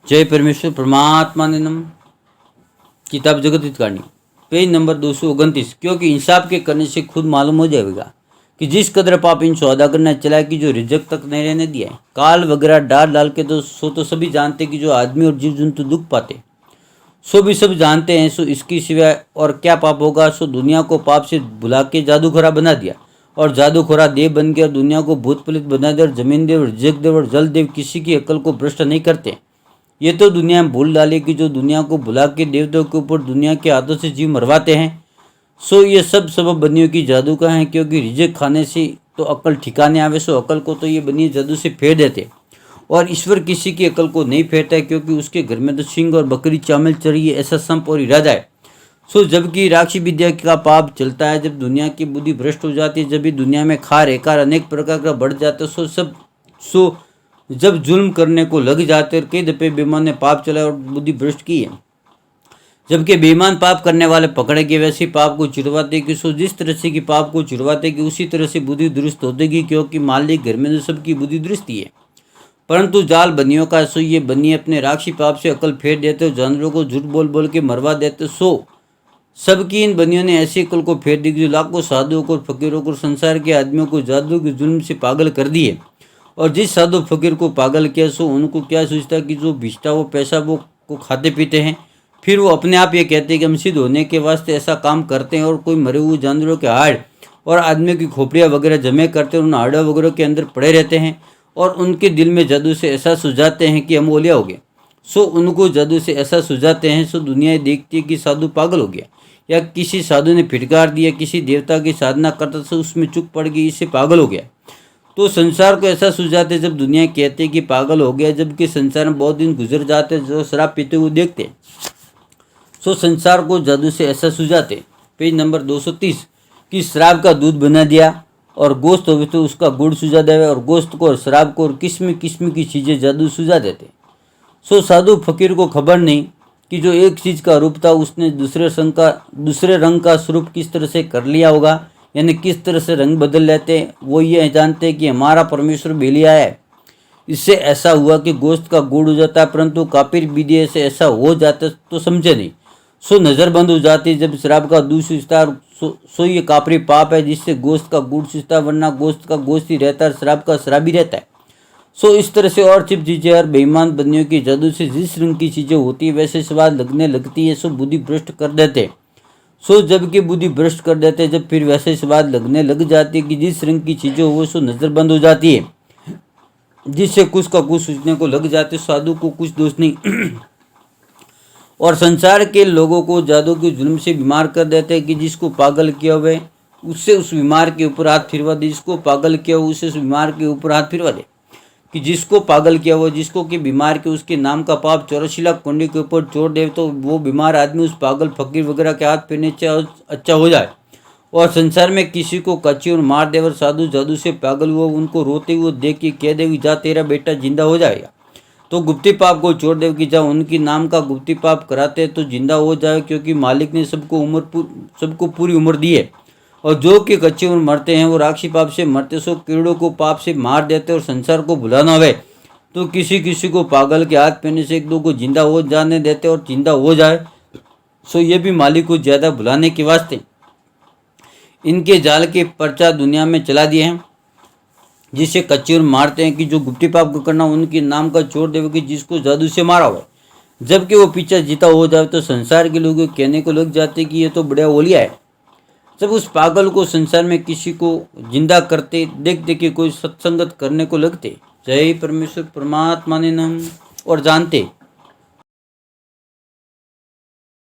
जय परमेश्वर परमात्मा ने नम। किताब जगत हित कहानी पेज नंबर 229। क्योंकि इंसाफ के करने से खुद मालूम हो जाएगा कि जिस कदर पाप इन सौदा करना चला कि जो रिजक तक नहीं रहने दिया है, काल वगैरह डाल के तो सभी जानते कि जो आदमी और जीव जंतु दुख पाते सो भी सब जानते हैं। सो इसकी सिवाय और क्या पाप होगा। सो दुनिया को पाप से भुला के जादूखोरा बना दिया और जादूखोरा देव बन गया और दुनिया को भूत प्रेत बना दिया और जमीन देव, रिजक देव और जल देव किसी की अकल को भ्रष्ट नहीं करते। ये तो दुनिया में भूल डाली कि जो दुनिया को भुला के देवताओं के ऊपर दुनिया के हाथों से जीव मरवाते हैं। सो ये सब सबब बनियों की जादू का है। क्योंकि रिजक खाने से तो अकल ठिकाने आवे, सो अकल को तो ये बनिए जादू से फेर देते और ईश्वर किसी की अकल को नहीं फेरता है। क्योंकि उसके घर में तो सिंह और बकरी चावल चढ़ी है, ऐसा संप और इरादा है। सो जबकि राक्षी विद्या का पाप चलता है, जब दुनिया की बुद्धि भ्रष्ट हो जाती है, जब भी दुनिया में खार एकार अनेक प्रकार का बढ़ जाता है। सो जब जुल्म करने को लग जाते और कई दफे बेईमान ने पाप चलाया और बुद्धि भ्रष्ट की है, जबकि बेईमान पाप करने वाले पकड़े गए वैसे पाप को छुड़वाते कि सो जिस तरह से कि पाप को छुड़वाते कि उसी तरह से बुद्धि दुरुस्त होतेगी। क्योंकि मालिक घर में तो सबकी बुद्धि दुरुस्त ही है, परंतु जाल बनियों का। सो ये बनिए अपने राक्षी पाप से अकल फेर देते और जानवरों को झूठ बोल बोल के मरवा देते। सो सबकी इन बनियों ने ऐसी अकल को फेर दी कि जो लाखों साधुओं को, फकीरों को, संसार के आदमियों को जादू के जुल्म से पागल कर दिए। और जिस साधु फकीर को पागल किया सो उनको क्या सोचता कि जो भिष्टा वो पैसा वो को खाते पीते हैं, फिर वो अपने आप ये कहते हैं कि हम सिद्ध होने के वास्ते ऐसा काम करते हैं और कोई मरे हुए जानवरों के हाड़ और आदमियों की खोपड़ियाँ वगैरह जमे करते हैं, उन हाड़ों वगैरह के अंदर पड़े रहते हैं और उनके दिल में जादू से ऐसा सुझाते हैं कि हम ओलिया हो गए। सो उनको जादू से ऐसा सुझाते हैं। सो दुनिया देखती है कि साधु पागल हो गया या किसी साधु ने फिटकार दिया, किसी देवता की साधना करता तो उसमें चुप पड़ गई, इससे पागल हो गया। तो संसार को ऐसा सुझाते जब दुनिया कहते कि पागल हो गया, जबकि संसार में बहुत दिन गुजर जाते जो शराब पीते हुए देखते। सो संसार को जादू से ऐसा सुझाते। पेज नंबर 230 कि शराब का दूध बना दिया और गोश्त हो तो उसका गुड़ सुझा देवे और गोश्त को और शराब को और किस्म किस्म की चीज़ें जादू सुझा देते। सो साधु फकीर को खबर नहीं कि जो एक चीज़ का रूप था उसने दूसरे रंग का स्वरूप किस तरह से कर लिया होगा, यानी किस तरह से रंग बदल लेते। वो ये जानते कि हमारा परमेश्वर बेलिया है, इससे ऐसा हुआ कि गोश्त का गुड़ हो जाता है, परंतु कापिर विधि से ऐसा हो जाता तो समझे नहीं। सो नज़र बंद हो जाती जब शराब का दूध सूझता है। सो ये कापरी पाप है जिससे गोश्त का गुड़ सूझता है, वरना गोश्त का गोश्त ही रहता है, शराब का शराब ही रहता है। सो इस तरह से और चिप चीज़ें और बेईमान बंदियों की जादू से जिस रंग की चीज़ें होती है वैसे स्वाद लगने लगती है। सो बुद्धि भ्रष्ट कर देते। सो जबकि बुद्धि भ्रष्ट कर देते जब फिर वैसे स्वाद लगने लग जाती है कि जिस रंग की चीज़ें हो सो नज़र बंद हो जाती है, जिससे कुछ का कुछ सोचने को लग जाते। साधु को कुछ दोष नहीं और संसार के लोगों को जादू के जुल्म से बीमार कर देते हैं कि जिसको पागल किया हुआ उससे उस बीमार के ऊपर हाथ फिरवा दे, जिसको पागल किया हुआ उससे उस बीमार के ऊपर हाथ फिरवा दे। कि जिसको पागल किया हुआ, जिसको कि बीमार के उसके नाम का पाप 84 लाख कुंडी के ऊपर छोड़ दे तो वो बीमार आदमी उस पागल फकीर वगैरह के हाथ फिरने अच्छा हो जाए। और संसार में किसी को कच्ची और मार दे और साधु जादू से पागल हुआ उनको रोते हुए देख के कह दे जा तेरा बेटा जिंदा हो जाएगा। तो गुप्ती पाप को छोड़ दे कि जब उनकी नाम का गुप्ती पाप कराते तो जिंदा हो जाए। क्योंकि मालिक ने सबको पूरी उम्र दी है और जो कि कच्ची उम्र मरते हैं वो राक्षी पाप से मरते। सो कीड़ों को पाप से मार देते और संसार को भुलाना हुए तो किसी को पागल के हाथ पहनने से एक दो को जिंदा हो जाने देते और जिंदा हो जाए। सो ये भी मालिक को ज़्यादा भुलाने के वास्ते इनके जाल के पर्चा दुनिया में चला दिए हैं, जिससे कच्ची उम्र मारते हैं कि जो गुप्ती पाप को करना उनके नाम का छोड़ देवे कि जिसको जादू से मारा हुआ, जबकि वो पीछा जीता हो जाए तो संसार के लोग कहने को लग जाते कि ये तो बड़ा ओलिया है। जब उस पागल को संसार में किसी को जिंदा करते देख के कोई सत्संगत करने को लगते। जय परमेश्वर परमात्मा ने नम। और जानते